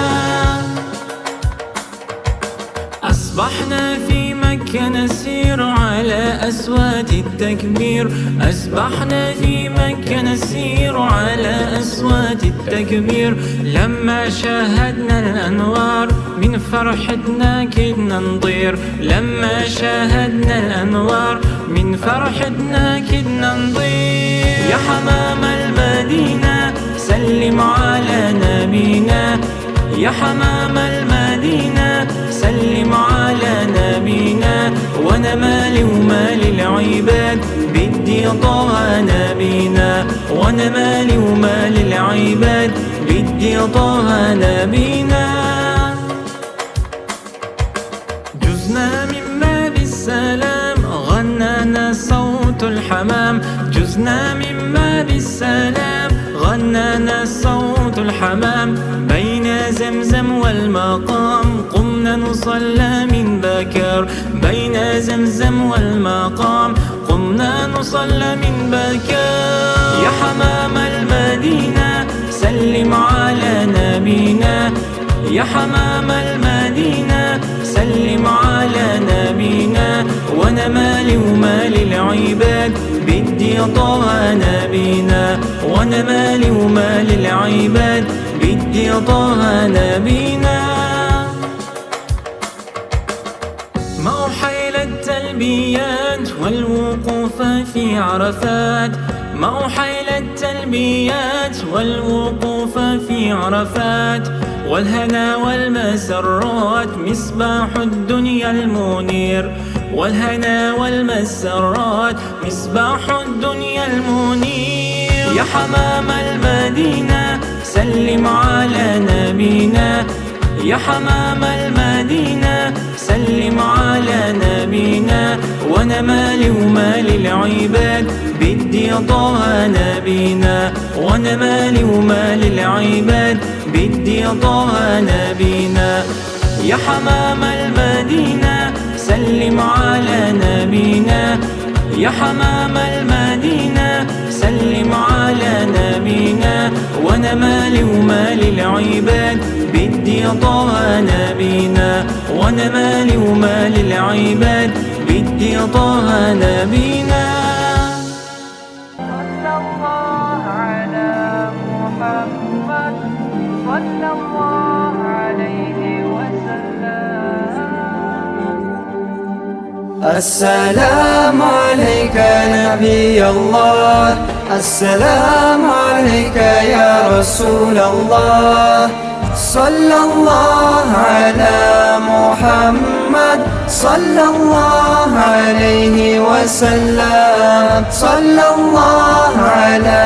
[SPEAKER 4] أصبحنا في مكة نسير على أصوات التكبير، أصبحنا في مكة نسير على أصوات التكبير، لما شاهدنا الأنوار من فرحتنا كدنا نطير، لما شاهدنا الأنوار من فرحتنا كدنا نطير. يا حمام المدينة سلم على نبينا، يا حمام المدينة سلم على نبينا، وانا مالي ومال العباد بدي طه نبينا، وانا مالي ومال العباد بدي طه نبينا. جزنا من باب السلام غنانا صوت الحمام، جزنا من باب السلام غنانا صوت الحمام، بين زمزم والمقام قمنا نصلى من بكر، بين زمزم والمقام قمنا نصلى من بكر. يا حمام المدينة سلم على نبينا، يا حمام المدينة سلم على نبينا، وانا مالي ومال العباد بدي طه نبينا، وانا مالي ومال العباد بدي طه نبينا. موحي التلبيات والوقوف في عرفات، موحي التلبيات والوقوف في عرفات، والهنا والمسرات مصباح الدنيا المنير، والهنا والمسرات مصباح الدنيا المنير. يا حمام المدينة سلم على نبينا، يا حمام المدينة سلم على نبينا، وانا مالي ومال العباد بدي طه نبينا، وانا مالي ومال العباد بدي طه نبينا. يا حمام المدينة سلم على نبينا، يا حمام المدينة سلم على نبينا، وانا مالي ومال العباد بدي طه نبينا، وانا مالي ومال العباد بدي طه نبينا.
[SPEAKER 9] صلى الله على محمد صلى الله عليه وسلم.
[SPEAKER 8] السلام عليك نبي الله، السلام عليك يا رسول الله، صلى الله على محمد صلى الله عليه وسلم، صلى الله على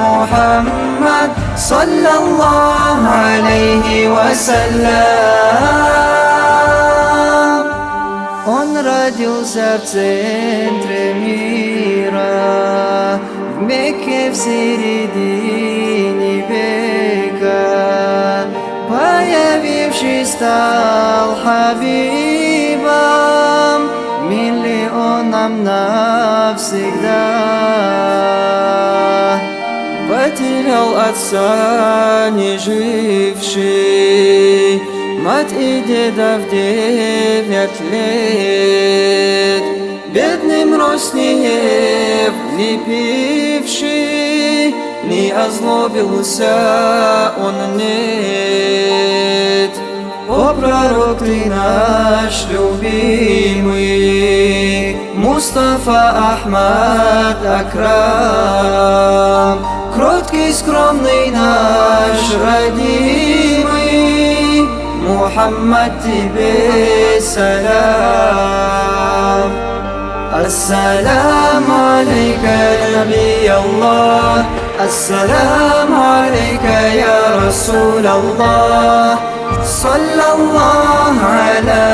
[SPEAKER 8] محمد صلى الله عليه وسلم. Он родился в центре мира, в Мекке в середине века, появившись стал хабибом миллион нам навсегда. Потерял отца не живший, мать и деда в 9 лет, бедным родственников влепивший, не озлобился он, нет. О, пророк ты наш любимый, Мустафа Ахмад Акрам, кроткий, скромный наш родимый, Мухаммад тебе салям. Ассаламу алейка, наби Аллах, ассаламу алейка, я Расул Аллах. صلى الله على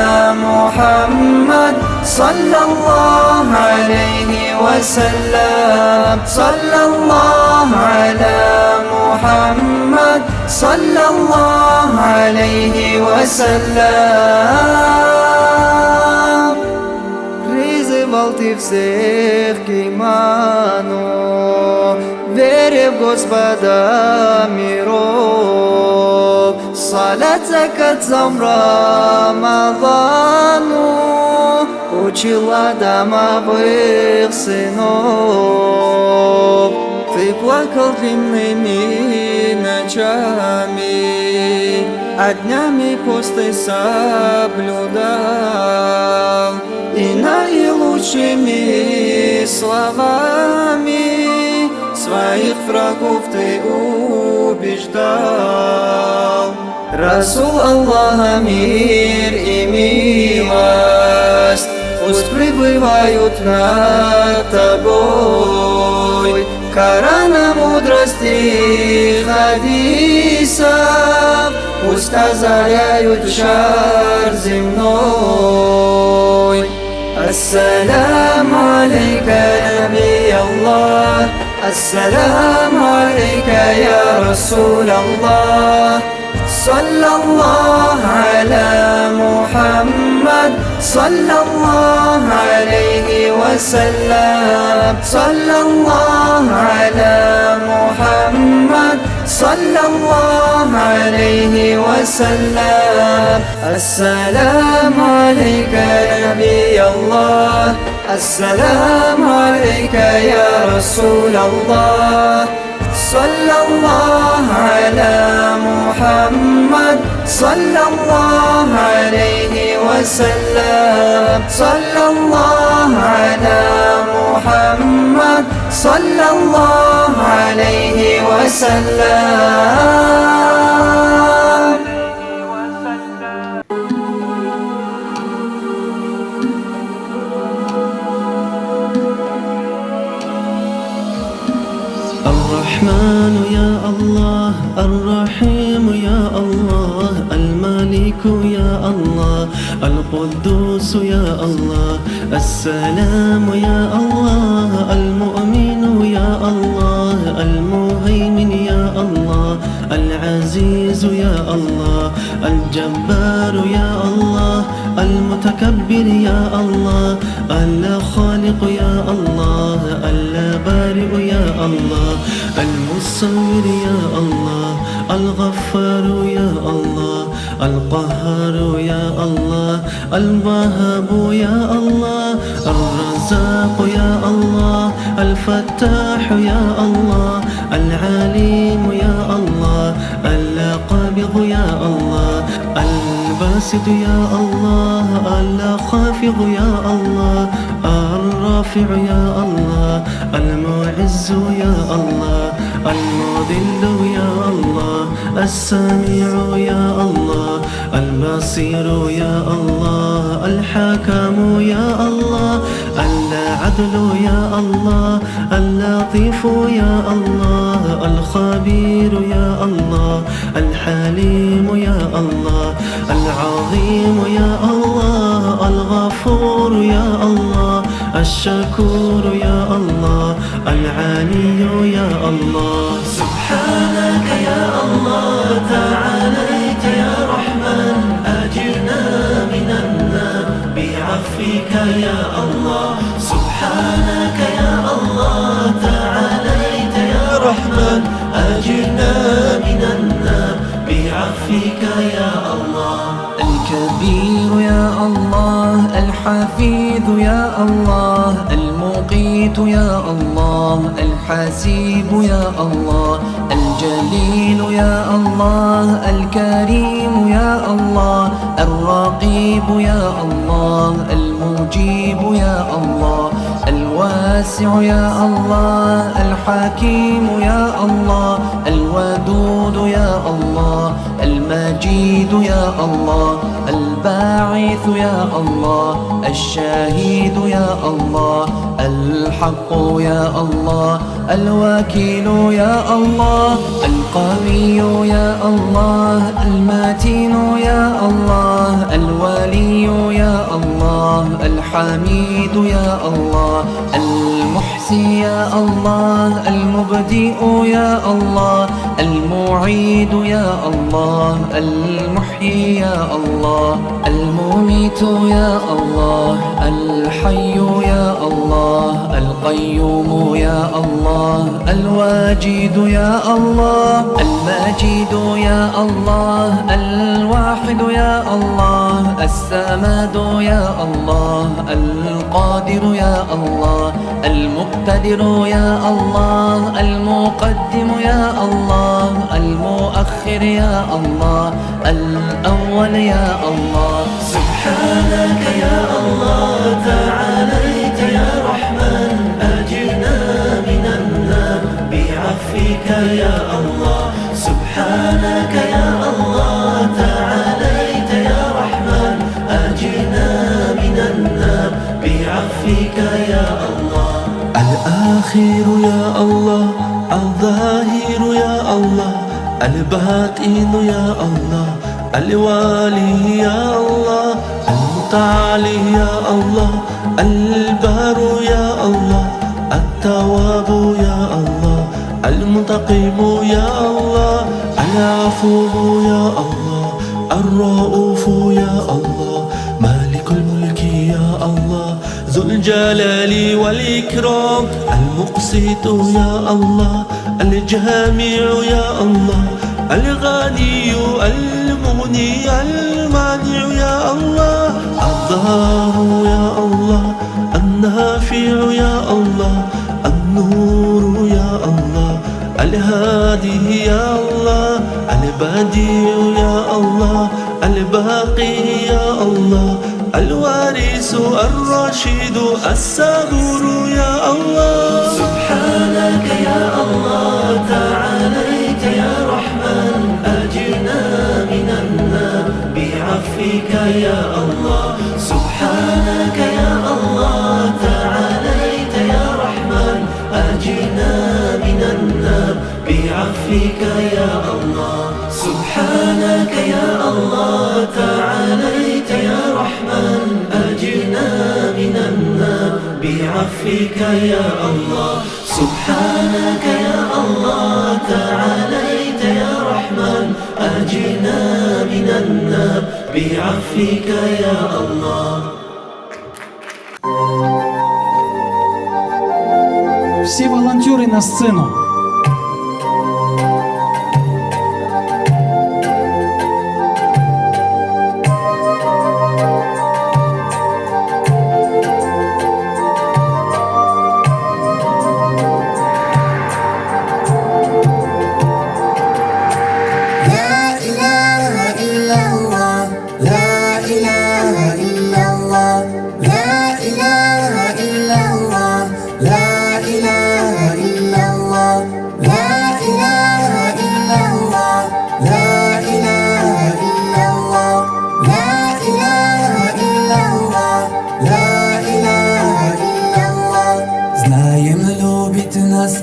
[SPEAKER 8] محمد صلى الله عليه وسلم صلى الله على محمد صلى الله عليه وسلم. Призывал ты всех к иману, вере в Господа миров, салат, закат, цом, Рамадану, учила домовых сынов. Ты плакал длинными ночами, а днями посты соблюдал, и наилучшими словами своих врагов ты убеждал. Расул Аллаха, мир и милость пусть пребывают над тобой. Корана, мудрости, хадисов пусть озаряют шар земной. Ассаламу алейка, наби Аллах, ассаламу алейка, я Расул Аллах. صلى الله على محمد صلى الله عليه وسلم صلى الله على محمد صلى الله عليه وسلم. السلام عليك نبي الله، السلام عليك يا رسول الله. صلى الله على محمد صلى الله عليه وسلم صلى الله على محمد صلى الله عليه وسلم.
[SPEAKER 7] الرحمن يا الله، الرحيم يا الله، الملك يا الله، القدوس يا الله، السلام يا الله، المؤمن يا الله، المهيمن يا الله، العزيز يا الله، الجبار يا الله، المتكبر يا الله، الخالق يا الله، البارئ يا الله، المصور يا الله، الغفار يا الله، القهار يا الله، الوهاب يا الله، الرزاق يا الله، الفتاح يا الله، العليم يا الله، القابض يا الله، الباسط يا الله، الخافض يا الله، الرافع يا الله، المعز يا الله، المذل يا الله، السميع يا الله، البصير يا الله، الحكم يا الله، العدل يا الله، اللطيف يا الله، الخبير يا الله، الحليم يا الله، العظيم يا الله، الغفور يا الله، الشكور يا الله، العلي يا الله. سبحانك يا الله، تعاليت يا رحمن، أجرنا من النار بعفوك يا الله. يا الله المقيت يا الله الحسيب يا الله الجليل يا الله الكريم يا الله الرقيب يا الله المجيب يا الله الواسع يا الله الحكيم يا الله الودود يا الله المجيد يا الله الباعث يا الله الشهيد يا الله الحق يا الله الوكيل يا الله القوي يا الله المتين يا الله الولي يا الله الحميد يا الله المحسي يا الله المبدئ يا الله المعيد يا الله المحيي يا الله المميت يا الله الحي يا الله القيوم يا الله الواجد يا الله المجيد يا الله الواحد يا الله السماد يا الله القادر يا الله المقتدر يا الله المقدم يا الله المؤخر يا الله الأول يا الله
[SPEAKER 6] سبحانك يا الله تعاليت يا رحمن أجرنا من النار بعفوك يا الله سبحانك يا الله تعاليت يا رحمن أجرنا من النار بعفوك يا الله الآخر يا الله الظاهر يا الله الباطن يا الله الوالي يا الله المتعالي يا الله البار يا الله التواب يا الله المنتقم يا الله العفو يا الله الرؤوف يا الله مالك الملك يا الله ذو الجلال والإكرام المقسط يا الله الجامع يا الله الغني المغني المانع يا الله الظاهر يا الله النافع يا الله النور يا الله الهادي يا الله البديع يا الله الباقي يا الله الوارث الرشيد الصبور يا الله سبحانك يا الله تعاليت يا رحمن أجرنا من النار بعفوك يا الله سبحانك يا الله تعاليت يا رحمن أجرنا من النار بعفوك يا الله سبحانك يا الله تعاليت يا رحمن أجرنا من النار بعفوك يا الله سبحانك يا الله تعاليت يا رحمن أجرنا من النار بعفوك يا الله.
[SPEAKER 1] Все волонтеры на сцену.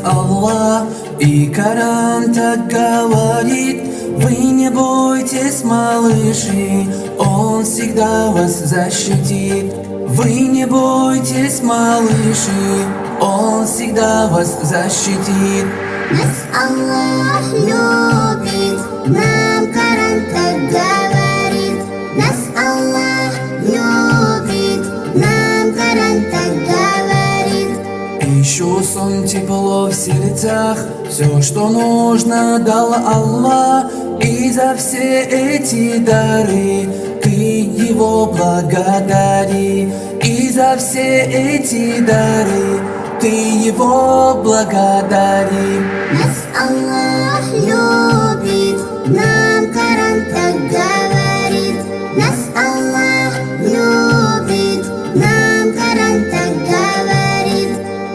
[SPEAKER 6] Аллах, и Коран так говорит: вы не бойтесь, малыши, Он всегда вас защитит. Вы не бойтесь, малыши, Он всегда вас защитит.
[SPEAKER 10] Нас Аллах любит, нам Коран так говорит. Нас Аллах любит, нам Коран так говорит.
[SPEAKER 6] Ищу сон, тепло в сердцах, все, что нужно, дал Аллах. И за все эти дары Ты его благодари. И за все эти дары ты его благодари.
[SPEAKER 10] Нас Аллах любит, нам Коран так говорит. Нас Аллах любит, нам Коран так говорит.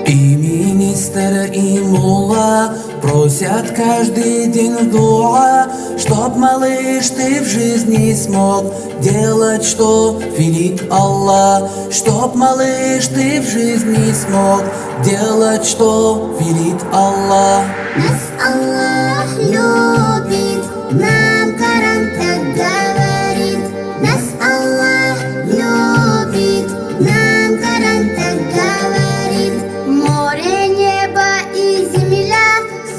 [SPEAKER 6] И министр, и мулла просят каждый день в дуа, чтоб, малыш, ты в жизни смог делать, что велит Аллах. Чтоб, малыш, ты в жизни смог делать, что велит Аллах.
[SPEAKER 10] Нас Аллах любит, нам Коран так говорит. Нас Аллах любит, нам Коран так говорит. Море, небо и земля,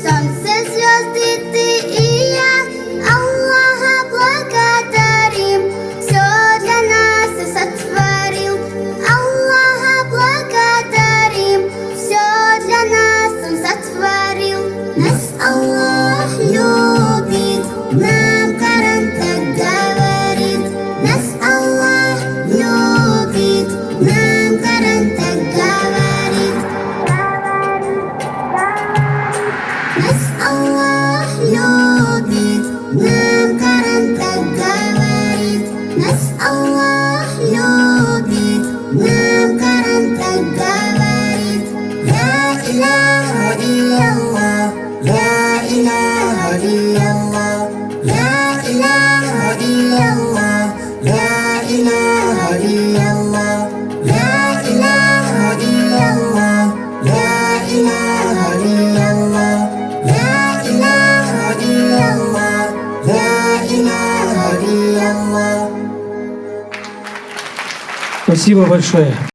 [SPEAKER 10] солнце, звезды, ты и я. Аллаха благодарим, все для нас и сотворил. Аллаха благодарим, все для нас он сотворил. Нас Аллах любит, нам Коран так говорит. Нас Аллах любит, нам Коран так говорит. Нас Аллах любит, нам Коран так говорит. Нас Аллах любит, нам Коран так говорит. Ля иляха илляллах, ля иляха илляллах, ля иляха илляллах, ля иляха илляллах, ля иляха илляллах, ля иляха илляллах, ля иляха илляллах, ля иляха илляллах.
[SPEAKER 1] Спасибо большое.